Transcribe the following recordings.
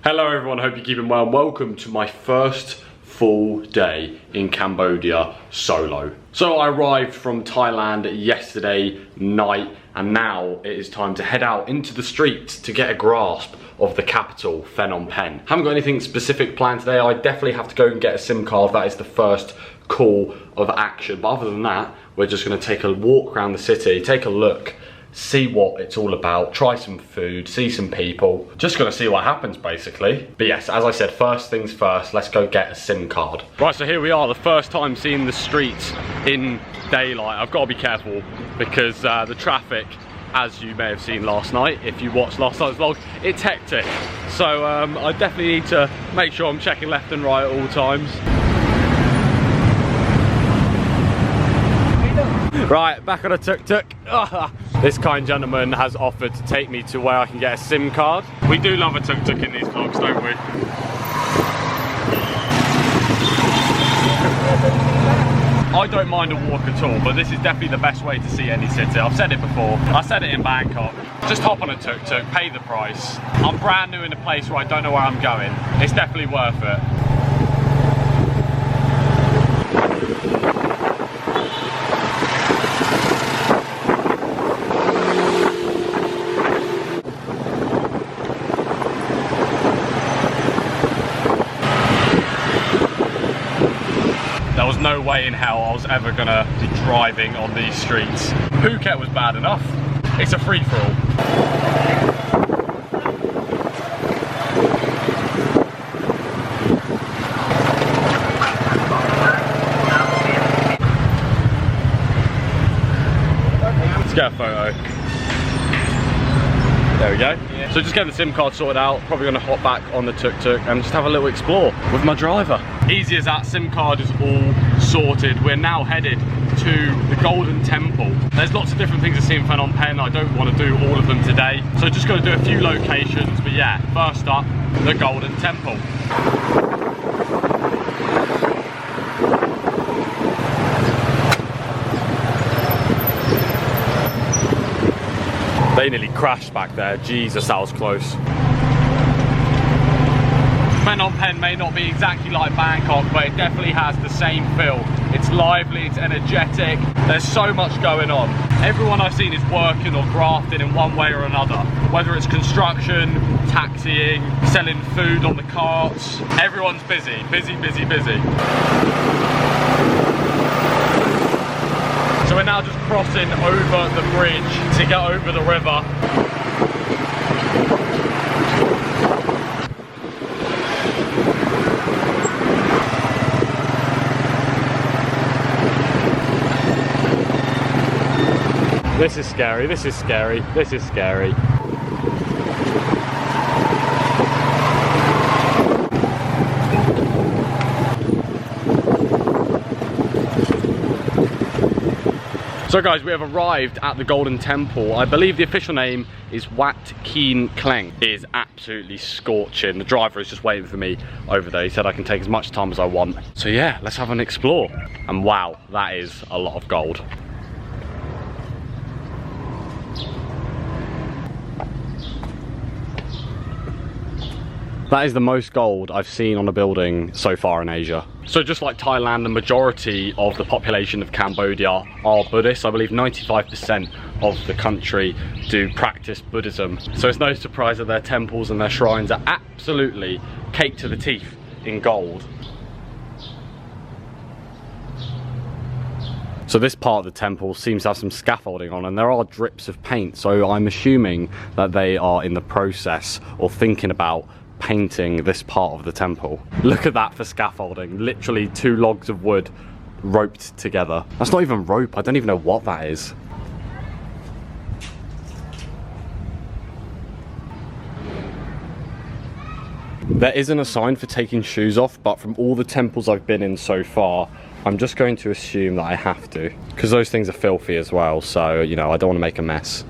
Hello everyone, hope you're keeping well and welcome to my first full day in Cambodia solo. So I arrived from Thailand yesterday night and now it is time to head out into the streets to get a grasp of the capital, Phnom Penh. Haven't got anything specific planned today. I definitely have to go and get a SIM card. That is the first call of action. But other than that, we're just going to take a walk around the city, take a look, see what it's all about, try some food, see some people. Just gonna see what happens basically. But yes, as I said, first things first, let's go get a SIM card. Right, so here we are, the first time seeing the streets in daylight. I've got to be careful because the traffic, as you may have seen last night, if you watched last night's vlog, it's hectic. So I definitely need to make sure I'm checking left and right at all times. Right, back on a tuk-tuk. This kind gentleman has offered to take me to where I can get a SIM card. We do love a tuk-tuk in these vlogs, don't we? I don't mind a walk at all, but this is definitely the best way to see any city. I've said it before. I said it in Bangkok. Just hop on a tuk-tuk, pay the price. I'm brand new in a place where I don't know where I'm going. It's definitely worth it. There was no way in hell I was ever gonna be driving on these streets. Phuket was bad enough. It's a free-for-all. Let's get a photo. There we go. Yeah. So just getting the SIM card sorted out, probably gonna hop back on the tuk-tuk and just have a little explore with my driver. Easy as that, SIM card is all sorted. We're now headed to the Golden Temple. There's lots of different things to see in Phnom Penh. I don't want to do all of them today. So just gonna do a few locations, but yeah, first up, the Golden Temple. They nearly crashed back there. Jesus, that was close. Phnom Penh may not be exactly like Bangkok, but it definitely has the same feel. It's lively, it's energetic, there's so much going on. Everyone I've seen is working or grafting in one way or another. Whether it's construction, taxiing, selling food on the carts. Everyone's busy, busy, busy, busy. So we're now just crossing over the bridge to get over the river. This is scary, this is scary, this is scary. So guys, we have arrived at the Golden Temple. I believe the official name is Wat Kien Kleng. It is absolutely scorching. The driver is just waiting for me over there. He said I can take as much time as I want. So yeah, let's have an explore. And wow, that is a lot of gold. That is the most gold I've seen on a building so far in Asia. So just like Thailand, the majority of the population of Cambodia are Buddhist. I believe 95% of the country do practice Buddhism. So it's no surprise that their temples and their shrines are absolutely caked to the teeth in gold. So this part of the temple seems to have some scaffolding on and there are drips of paint. So I'm assuming that they are in the process or thinking about painting this part of the temple. Look at that for scaffolding. Literally 2 logs of wood roped together. That's not even rope. I don't even know what that is. There isn't a sign for taking shoes off, but from all the temples I've been in so far, I'm just going to assume that I have to, because those things are filthy as well, so you know, I don't want to make a mess.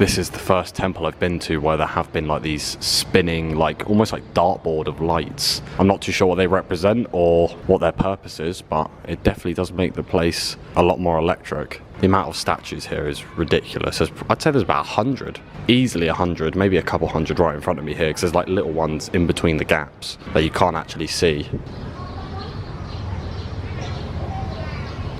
This is the first temple I've been to where there have been like these spinning, like almost like dartboard of lights. I'm not too sure what they represent or what their purpose is, but it definitely does make the place a lot more electric. The amount of statues here is ridiculous. I'd say there's about 100, easily 100, maybe a couple hundred right in front of me here, because there's like little ones in between the gaps that you can't actually see.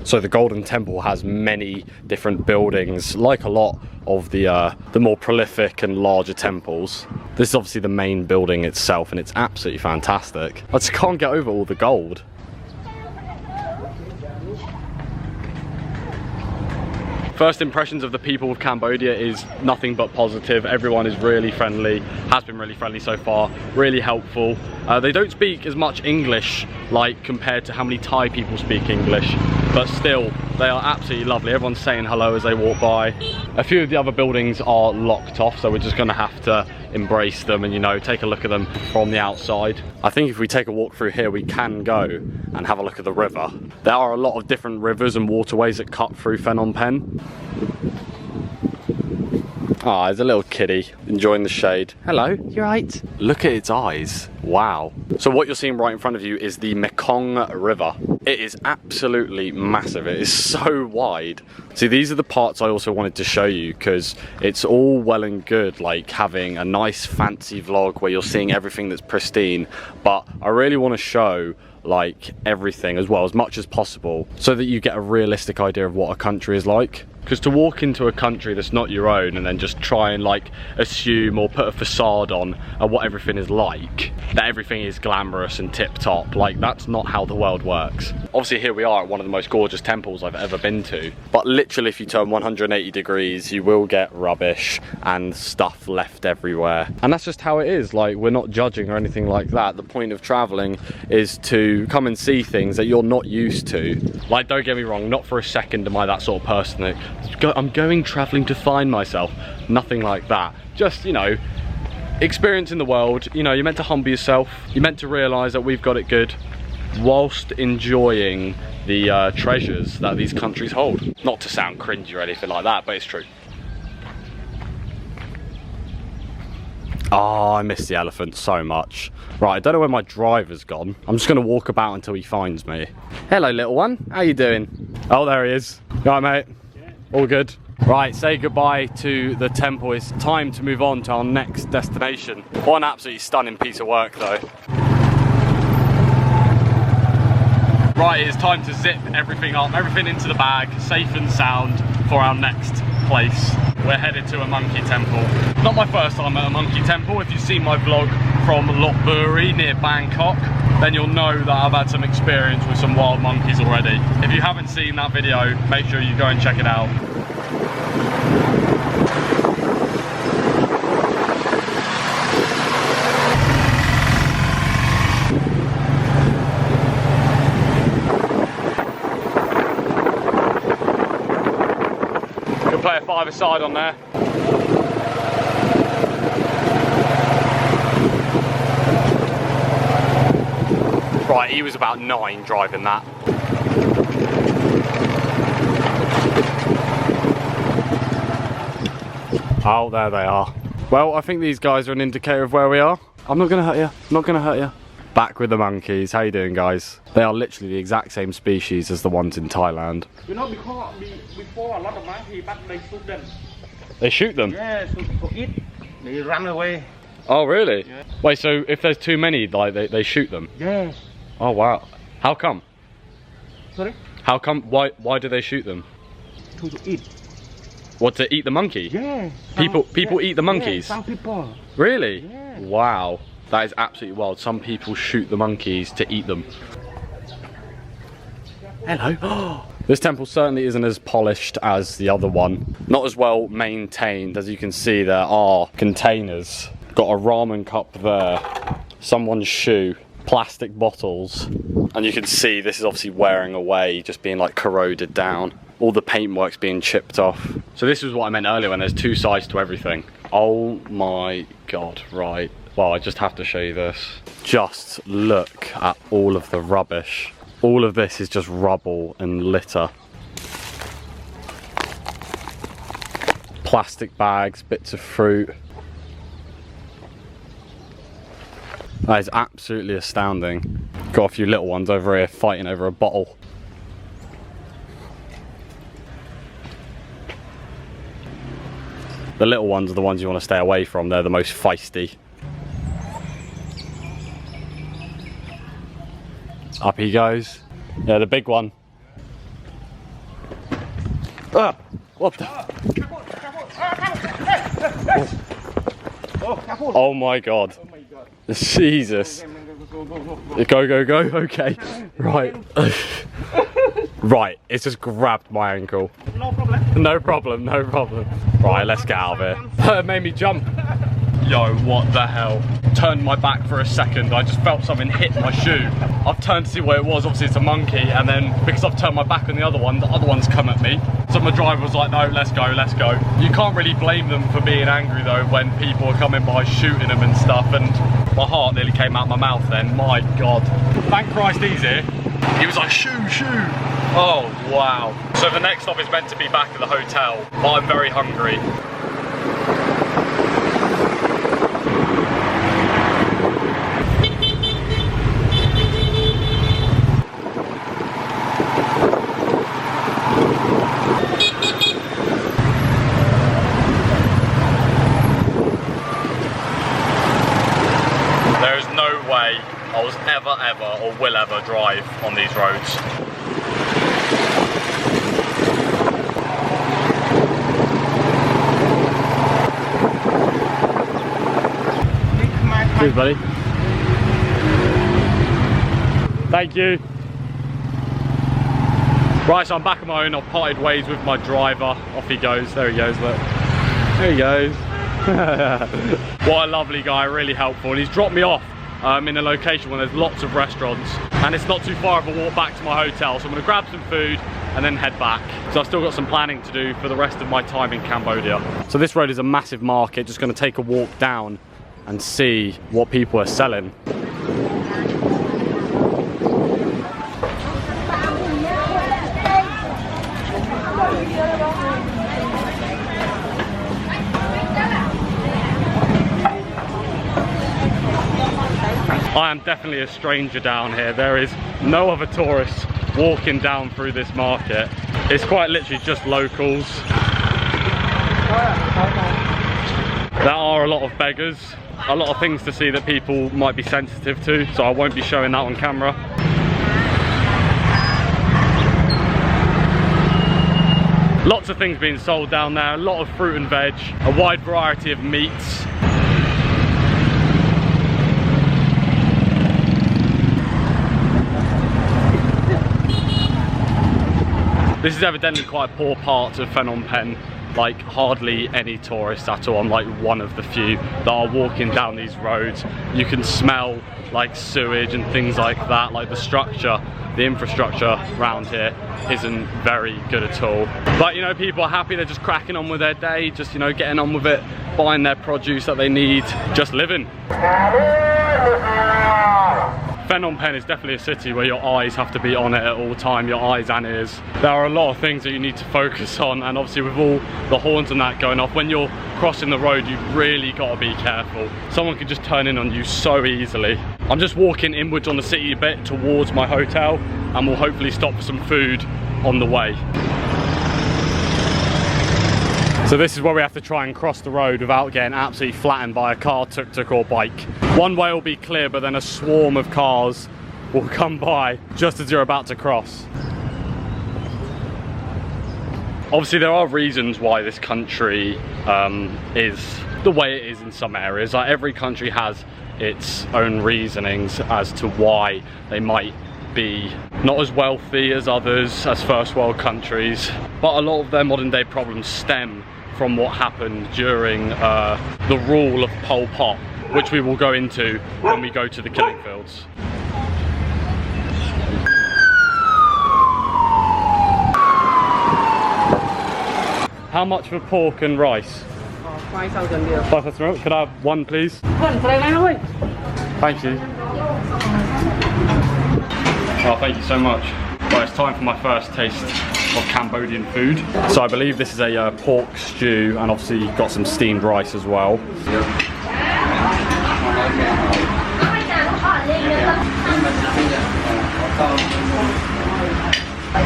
So the Golden Temple has many different buildings, like a lot of the more prolific and larger temples. This is obviously the main building itself, and it's absolutely fantastic. I just can't get over all the gold. First impressions of the people of Cambodia is nothing but positive. Everyone is really friendly, has been really friendly so far, really helpful. They don't speak as much English, like compared to how many Thai people speak English, but still, they are absolutely lovely. Everyone's saying hello as they walk by. A few of the other buildings are locked off, so we're just gonna have to embrace them and, you know, take a look at them from the outside. I think if we take a walk through here, we can go and have a look at the river. There are a lot of different rivers and waterways that cut through Phnom Penh. Ah, there's a little kiddie enjoying the shade. Hello, you right? Look at its eyes. Wow. So what you're seeing right in front of you is the Mekong River. It is absolutely massive. It is so wide. See, these are the parts I also wanted to show you, because it's all well and good like having a nice fancy vlog where you're seeing everything that's pristine, but I really want to show like everything as well, as much as possible, so that you get a realistic idea of what a country is like. Because to walk into a country that's not your own and then just try and like assume or put a facade on what everything is like, that everything is glamorous and tip-top, like that's not how the world works. Obviously here we are at one of the most gorgeous temples I've ever been to, but literally if you turn 180 degrees you will get rubbish and stuff left everywhere, and that's just how it is. Like, we're not judging or anything like that. The point of traveling is to come and see things that you're not used to. Like, don't get me wrong, not for a second am I that sort of person that I'm going traveling to find myself. Nothing like that. Just, you know, experiencing the world. You know, you're meant to humble yourself. You're meant to realise that we've got it good, whilst enjoying the treasures that these countries hold. Not to sound cringy or anything like that, but it's true. Oh, I miss the elephant so much. Right, I don't know where my driver's gone. I'm just gonna walk about until he finds me. Hello, little one. How you doing? Oh, there he is. You all right, mate? Yeah. All good? Right, say goodbye to the temple. It's time to move on to our next destination. What an absolutely stunning piece of work, though. Right, it's time to zip everything up, everything into the bag, safe and sound, for our next place. We're headed to a monkey temple. Not my first time at a monkey temple. If you've seen my vlog from Lop Buri near Bangkok, then you'll know that I've had some experience with some wild monkeys already. If you haven't seen that video, make sure you go and check it out. Play a five-a-side on there. Right, he was about 9 driving that. Oh, there they are. Well, I think these guys are an indicator of where we are. I'm not gonna hurt you, I'm not gonna hurt you. Back with the monkeys. How you doing, guys? They are literally the exact same species as the ones in Thailand. You know, before a lot of monkeys, but they shoot them. They shoot them? Yeah, to eat. They run away. Oh, really? Yeah. Wait, so if there's too many, like they shoot them? Yeah. Oh, wow. How come? Sorry? How come? Why do they shoot them? To eat. What, to eat the monkey? Yeah. People eat the monkeys? Yeah, some people. Really? Yeah. Wow. That is absolutely wild. Some people shoot the monkeys to eat them. Hello. This temple certainly isn't as polished as the other one. Not as well maintained. As you can see, there are containers. Got a ramen cup there. Someone's shoe. Plastic bottles. And you can see this is obviously wearing away, just being like corroded down. All the paintwork's being chipped off. So this is what I meant earlier when there's two sides to everything. Oh my God, right. Well, I just have to show you this. Just look at all of the rubbish. All of this is just rubble and litter. plastic bags, bits of fruit. That is absolutely astounding. Got a few little ones over here fighting over a bottle. The little ones are the ones you want to stay away from. They're the most feisty. Up he goes. Yeah, the big one. Ah, what the? Oh my god. Jesus. Go, go, go. Okay. Right. Right. It's just grabbed my ankle. No problem. No problem. No problem. Right, let's get out of here. It made me jump. Yo, what the hell? Turned my back for a second. I just felt something hit my shoe. I've turned to see what it was. Obviously it's a monkey, and then because I've turned my back on the other one's come at me. So my driver was like, no, let's go, let's go. You can't really blame them for being angry though when people are coming by shooting them and stuff, and my heart nearly came out my mouth then. My God. Thank Christ he's here. He was like, shoo, shoo. Oh, wow. So the next stop is meant to be back at the hotel, but I'm very hungry. There is no way I was ever or will ever drive on these roads. Cheers, buddy. Thank you. Right, so I'm back on my own. I've parted ways with my driver. Off he goes. There he goes, look. There he goes. What a lovely guy, really helpful. And he's dropped me off in a location where there's lots of restaurants. And it's not too far of a walk back to my hotel. So I'm going to grab some food and then head back. So I've still got some planning to do for the rest of my time in Cambodia. So this road is a massive market. Just going to take a walk down and see what people are selling. I am definitely a stranger down here. There is no other tourists walking down through this market. It's quite literally just locals. There are a lot of beggars, a lot of things to see that people might be sensitive to, so I won't be showing that on camera. Lots of things being sold down there, a lot of fruit and veg, a wide variety of meats. This is evidently quite a poor part of Phnom Penh. Like hardly any tourists at all. I'm like one of the few that are walking down these roads. You can smell like sewage and things like that. Like the infrastructure around here isn't very good at all. But you know, people are happy. They're just cracking on with their day, just, you know, getting on with it, buying their produce that they need, just living. Phnom Penh is definitely a city where your eyes have to be on it at all time, your eyes and ears. There are a lot of things that you need to focus on, and obviously with all the horns and that going off, when you're crossing the road, you've really got to be careful. Someone could just turn in on you so easily. I'm just walking inwards on the city a bit towards my hotel, and we'll hopefully stop for some food on the way. So this is where we have to try and cross the road without getting absolutely flattened by a car, tuk-tuk or bike. One way will be clear, but then a swarm of cars will come by just as you're about to cross. Obviously there are reasons why this country is the way it is in some areas. Like every country has its own reasonings as to why they might be not as wealthy as others, as first world countries. But a lot of their modern day problems stem from what happened during the rule of Pol Pot, which we will go into when we go to the killing fields. How much for pork and rice? 5,000 dear. 5,000. Could I have one, please? Thank you. Oh, thank you so much. Right, it's time for my first taste of Cambodian food. So I believe this is a pork stew, and obviously you've got some steamed rice as well.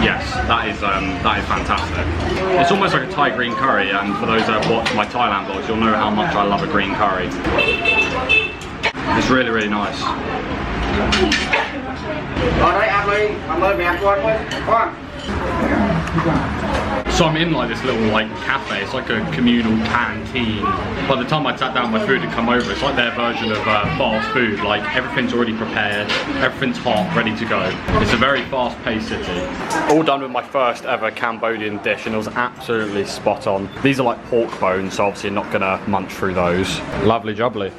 Yes, that is fantastic. It's almost like a Thai green curry, and for those that have watched my Thailand vlogs, you'll know how much I love a green curry. It's really, really nice. So I'm in like this little like cafe, it's like a communal canteen. By the time I sat down, my food had come over. It's like their version of fast food. Like everything's already prepared, everything's hot, ready to go. It's a very fast-paced city. All done with my first ever Cambodian dish, and it was absolutely spot on. These are like pork bones, so obviously you're not gonna munch through those. Lovely jubbly.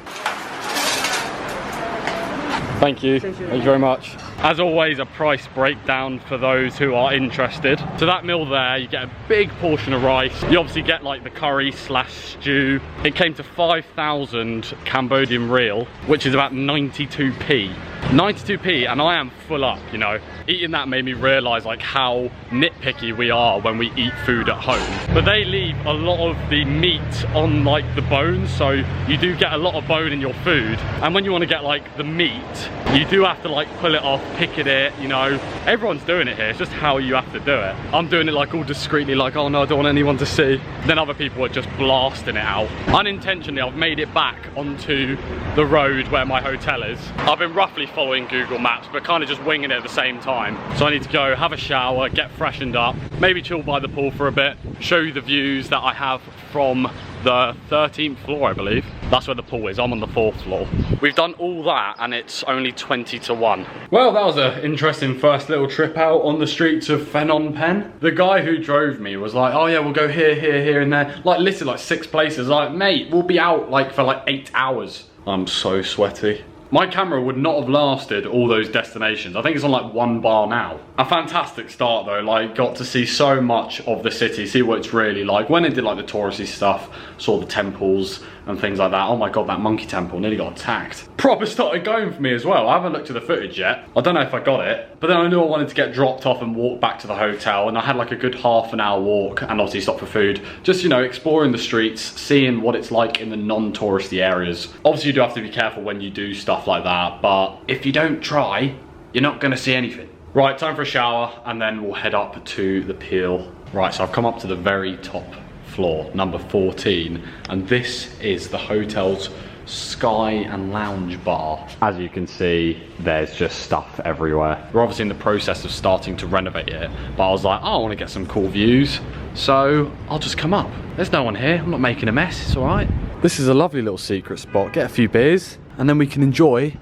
Thank you. Thank you very much. As always, a price breakdown for those who are interested. So that meal there, you get a big portion of rice. You obviously get like the curry slash stew. It came to 5,000 Cambodian real, which is about 92p. 92p, and I am full up, you know. Eating that made me realise like how nitpicky we are when we eat food at home. But they leave a lot of the meat on like the bones, so you do get a lot of bone in your food. And when you want to get like the meat, you do have to like pull it off, pick it, you know. Everyone's doing it here, it's just how you have to do it. I'm doing it like all discreetly, like, oh no, I don't want anyone to see. Then other people are just blasting it out. Unintentionally, I've made it back onto the road where my hotel is. I've been roughly following Google Maps, but kind of just winging it at the same time. So I need to go have a shower, get freshened up, maybe chill by the pool for a bit, show you the views that I have from the 13th floor, I believe. That's where the pool is. I'm on the 4th floor. We've done all that and it's only 20 to 1. Well, that was an interesting first little trip out on the streets of Phnom Penh. The guy who drove me was like, oh yeah, we'll go here, here, here and there. Like listed like 6 places. Like, mate, we'll be out like for like 8 hours. I'm so sweaty. My camera would not have lasted all those destinations. I think it's on like 1 bar now. A fantastic start though, like got to see so much of the city, see what it's really like. When I did like the touristy stuff, saw the temples and things like that. Oh my God, that monkey temple nearly got attacked. Proper started going for me as well. I haven't looked at the footage yet. I don't know if I got it, but then I knew I wanted to get dropped off and walk back to the hotel, and I had like a good half-an-hour walk and obviously stop for food. Just, you know, exploring the streets, seeing what it's like in the non-touristy areas. Obviously you do have to be careful when you do stuff like that, but if you don't try, you're not gonna see anything. Right, time for a shower and then we'll head up to the Peel. Right, so I've come up to the very top floor, number 14, and this is the hotel's Sky and Lounge bar. As you can see, there's just stuff everywhere. We're obviously in the process of starting to renovate it, but I was like, oh, I want to get some cool views, so I'll just come up. There's no one here, I'm not making a mess, it's all right. This is a lovely little secret spot. Get a few beers, and then we can enjoy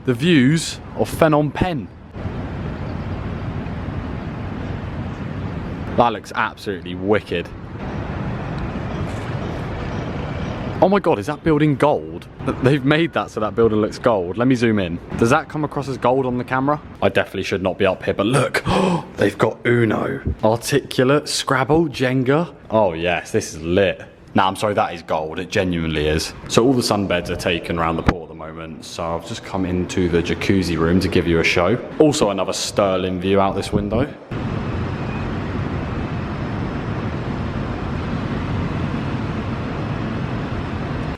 the views of Phnom Penh. That looks absolutely wicked. Oh my God, is that building gold? They've made that so that building looks gold. Let me zoom in. Does that come across as gold on the camera? I definitely should not be up here, but look. They've got Uno, Articulate, Scrabble, Jenga. Oh yes, this is lit. Nah, I'm sorry, that is gold. It genuinely is. So all the sunbeds are taken around the pool at the moment. So I've just come into the jacuzzi room to give you a show. Also another sterling view out this window.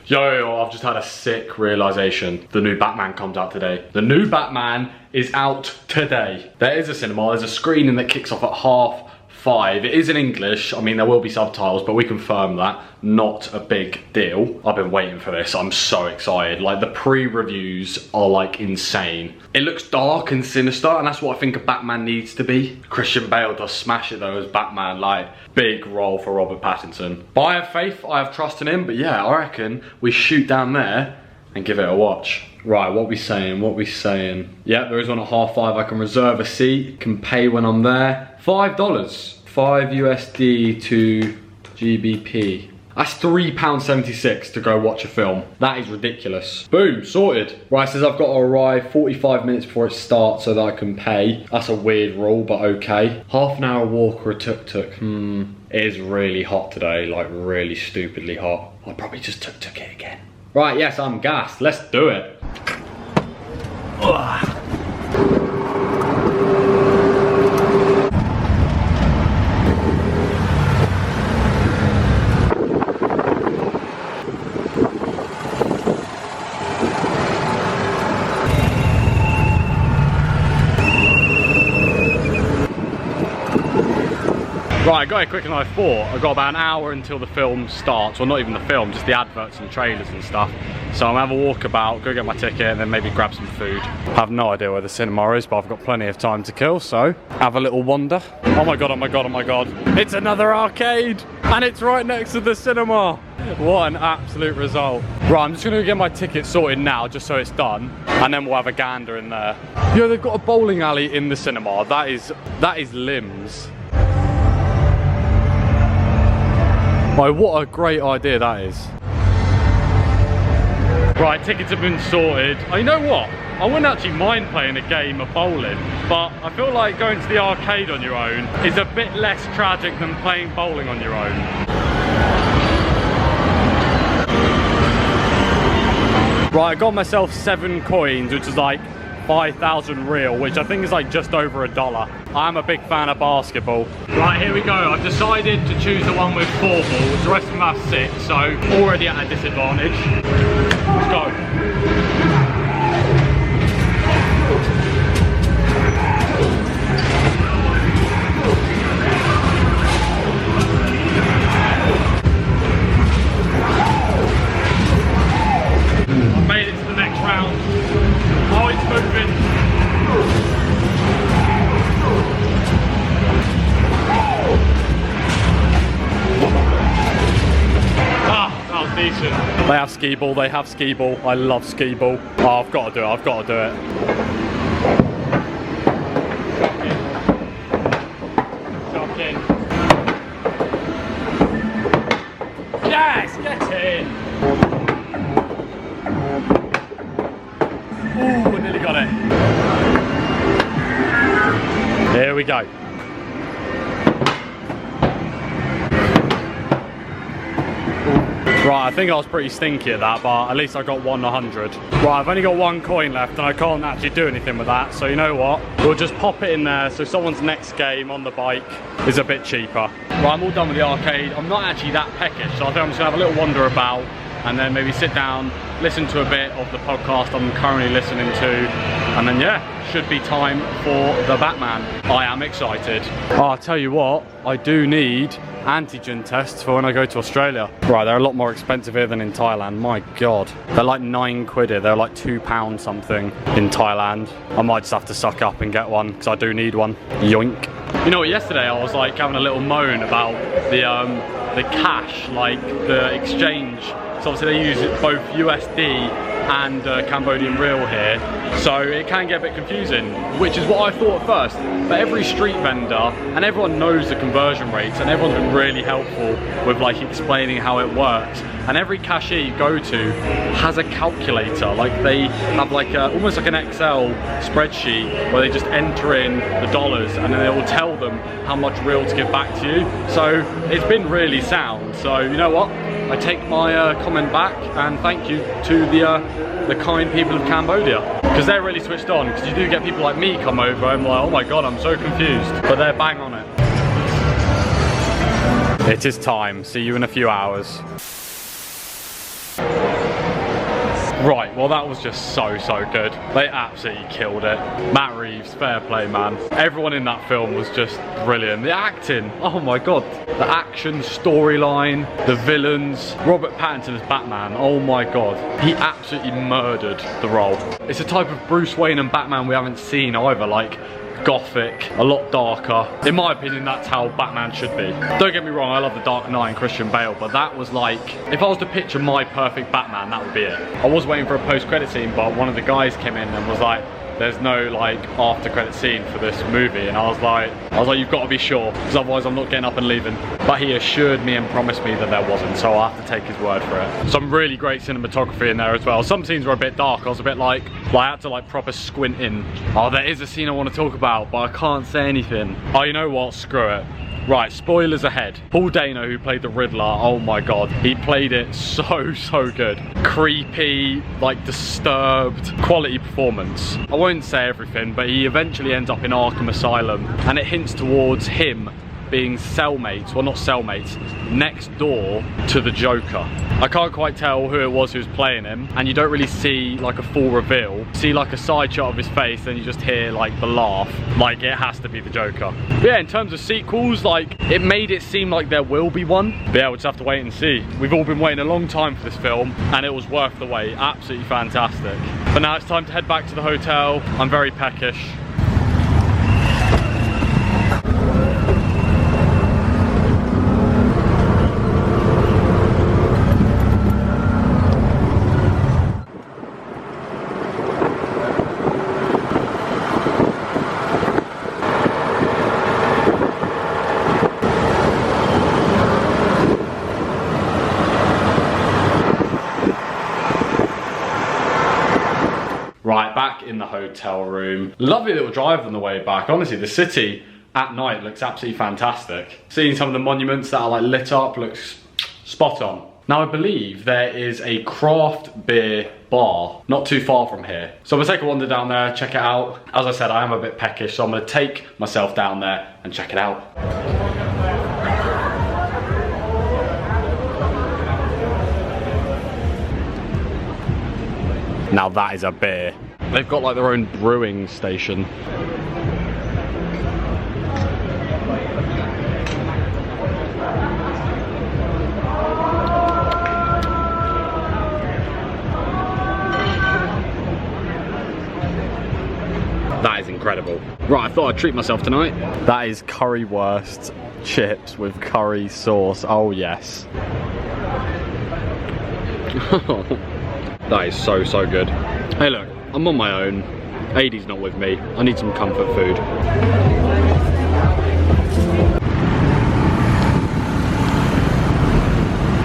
Yo, I've just had a sick realisation. The new Batman comes out today. The new Batman is out today. There is a cinema, there's a screening that kicks off at 5:30. It is in English, I mean there will be subtitles, but we confirm that. Not a big deal. I've been waiting for this, I'm so excited. Like the pre-reviews are like insane. It looks dark and sinister, and that's what I think a Batman needs to be. Christian Bale does smash it though as Batman, like big role for Robert Pattinson. But I have faith, I have trust in him, but yeah, I reckon we shoot down there and give it a watch. Right, what we saying, what we saying? Yeah, there is one at 5:30, I can reserve a seat, can pay when I'm there. $5, 5 USD to GBP. That's £3.76 to go watch a film. That is ridiculous. Boom, sorted. Right, it says I've got to arrive 45 minutes before it starts so that I can pay. That's a weird rule, but okay. Half an hour walk or a tuk-tuk. It is really hot today, like really stupidly hot. I probably just tuk-tuk it again. Right, yes, I'm gassed. Let's do it. Ugh. Right, I got here quicker than I thought. I've got about an hour until the film starts. Well, not even the film, just the adverts and trailers and stuff. So I'm gonna have a walk about, go get my ticket, and then maybe grab some food. I have no idea where the cinema is, but I've got plenty of time to kill, so have a little wander. Oh my god, oh my god, oh my god. It's another arcade! And it's right next to the cinema! What an absolute result. Right, I'm just gonna get my ticket sorted now, just so it's done. And then we'll have a gander in there. Yo, they've got a bowling alley in the cinema. That is limbs. Oh, what a great idea that is. Right, tickets have been sorted. Oh, you know what? I wouldn't actually mind playing a game of bowling, but I feel like going to the arcade on your own is a bit less tragic than playing bowling on your own. Right, I got myself 7 coins, which is like 5,000 real, which I think is like just over $1. I'm a big fan of basketball. Right, here we go. I've decided to choose the one with 4 balls. The rest of them have 6, so already at a disadvantage. Let's go. I've made it to the next round. Oh, it's moving. Ah, that was decent. They have skee ball, they have skee ball. I love skee ball. Oh, I've got to do it, I've got to do it. Jump in. Yes, get in. Ooh, I nearly got it. Here we go. Right, I think I was pretty stinky at that, but at least I got 1 100. Right, I've only got 1 coin left and I can't actually do anything with that. So you know what? We'll just pop it in there so someone's next game on the bike is a bit cheaper. Right, I'm all done with the arcade. I'm not actually that peckish, so I think I'm just gonna have a little wander about and then maybe sit down, listen to a bit of the podcast I'm currently listening to, and then yeah, should be time for the Batman. I am excited. Oh, I'll tell you what, I do need antigen tests for when I go to Australia. Right, they're a lot more expensive here than in Thailand, my god. They're like 9 quid here, they're like £2 something in Thailand. I might just have to suck up and get one, because I do need one. Yoink. You know what, yesterday I was like having a little moan about the cash, like the exchange. So obviously they use both USD and Cambodian real here, so it can get a bit confusing, which is what I thought at first. But every street vendor and everyone knows the conversion rates, and everyone's been really helpful with like explaining how it works. And every cashier you go to has a calculator, like they have like almost like an Excel spreadsheet where they just enter in the dollars and then it will tell them how much real to give back to you. So it's been really sound. So you know what? I take my comment back and thank you to the kind people of Cambodia, because they're really switched on, because you do get people like me come over and like, oh my god, I'm so confused, but they're bang on it. It is time. See you in a few hours. Right, well that was just so good. They absolutely killed it. Matt Reeves, fair play man. Everyone in that film was just brilliant. The acting, oh my god. The action, storyline, the villains. Robert Pattinson as Batman, oh my god. He absolutely murdered the role. It's a type of Bruce Wayne and Batman we haven't seen either, like gothic, a lot darker. In my opinion, that's how Batman should be. Don't get me wrong, I love The Dark Knight and Christian Bale, but that was like, if I was to picture my perfect Batman, that would be it. I was waiting for a post-credit scene, but one of the guys came in and was like, there's no like after credit scene for this movie, and I was like you've got to be sure, because otherwise I'm not getting up and leaving. But he assured me and promised me that there wasn't, so I have to take his word for it. Some really great cinematography in there as well. Some scenes were a bit dark. I was a bit like I had to like proper squint in. Oh, there is a scene I want to talk about, but I can't say anything. Oh, you know what, screw it. Right, spoilers ahead. Paul Dano, who played the Riddler, oh my god, he played it so good. Creepy, like disturbed, quality performance. I won't say everything, but he eventually ends up in Arkham Asylum, and it hints towards him being cellmates, well not cellmates, next door to the Joker. I can't quite tell who it was who was playing him, and you don't really see like a full reveal. You see like a side shot of his face, then you just hear like the laugh, like it has to be the Joker. But yeah, in terms of sequels, like it made it seem like there will be one. But yeah, we'll just have to wait and see. We've all been waiting a long time for this film, and it was worth the wait. Absolutely fantastic. But now it's time to head back to the hotel. I'm very peckish. Right, back in the hotel room. Lovely little drive on the way back. Honestly, the city at night looks absolutely fantastic. Seeing some of the monuments that are like lit up looks spot on. Now I believe there is a craft beer bar not too far from here. So I'm gonna take a wander down there, check it out. As I said, I am a bit peckish, so I'm gonna take myself down there and check it out. Now that is a beer. They've got like their own brewing station. That is incredible. Right, I thought I'd treat myself tonight. That is currywurst chips with curry sauce. Oh yes. That is so, so good. Hey look, I'm on my own. AD's not with me. I need some comfort food.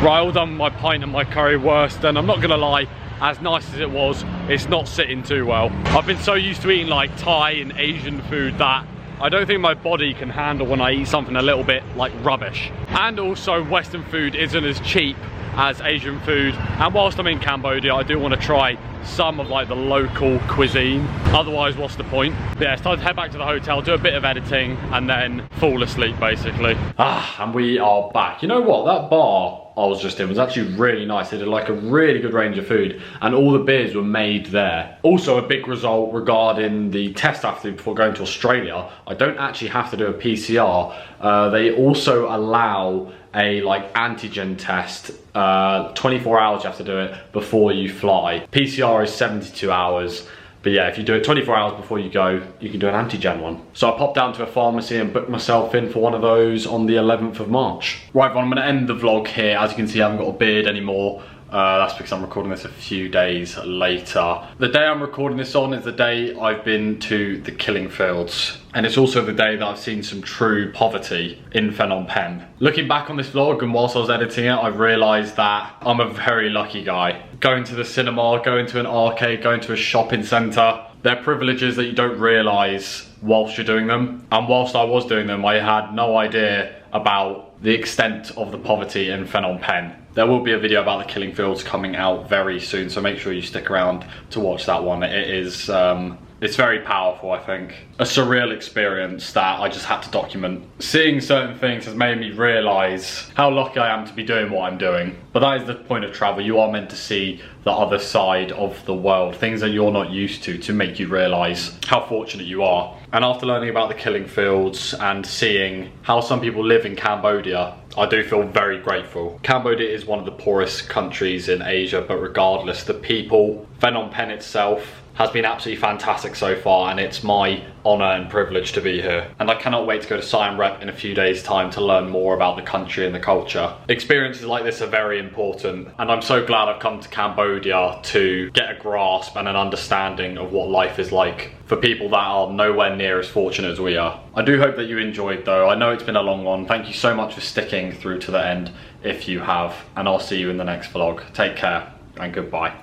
Right, all done with my pint and my currywurst, and I'm not gonna lie, as nice as it was, it's not sitting too well. I've been so used to eating like Thai and Asian food that I don't think my body can handle when I eat something a little bit like rubbish. And also Western food isn't as cheap as Asian food, and whilst I'm in Cambodia I do want to try some of like the local cuisine, otherwise what's the point? But yeah, it's time to head back to the hotel, do a bit of editing and then fall asleep basically. And we are back. You know what, that bar I was just in was actually really nice. They did like a really good range of food and all the beers were made there. Also a big result regarding the test I have to do before going to Australia. I don't actually have to do a PCR. They also allow a like antigen test, 24 hours you have to do it before you fly. PCR is 72 hours. But yeah, if you do it 24 hours before you go, you can do an antigen one. So I popped down to a pharmacy and booked myself in for one of those on the 11th of March. Right, everyone, I'm gonna end the vlog here. As you can see, I haven't got a beard anymore. That's because I'm recording this a few days later. The day I'm recording this on is the day I've been to the killing fields. And it's also the day that I've seen some true poverty in Phnom Penh. Looking back on this vlog and whilst I was editing it, I've realised that I'm a very lucky guy. Going to the cinema, going to an arcade, going to a shopping centre, they're privileges that you don't realise whilst you're doing them. And whilst I was doing them, I had no idea about the extent of the poverty in Phnom Penh. There will be a video about the killing fields coming out very soon, so make sure you stick around to watch that one. It is, it's very powerful, I think. A surreal experience that I just had to document. Seeing certain things has made me realise how lucky I am to be doing what I'm doing. But that is the point of travel. You are meant to see the other side of the world, things that you're not used to make you realise how fortunate you are. And after learning about the killing fields and seeing how some people live in Cambodia, I do feel very grateful. Cambodia is one of the poorest countries in Asia, but regardless, the people, Phnom Penh itself, has been absolutely fantastic so far, and it's my honour and privilege to be here. And I cannot wait to go to Siem Reap in a few days' time to learn more about the country and the culture. Experiences like this are very important, and I'm so glad I've come to Cambodia to get a grasp and an understanding of what life is like for people that are nowhere near as fortunate as we are. I do hope that you enjoyed though. I know it's been a long one. Thank you so much for sticking through to the end if you have, and I'll see you in the next vlog. Take care and goodbye.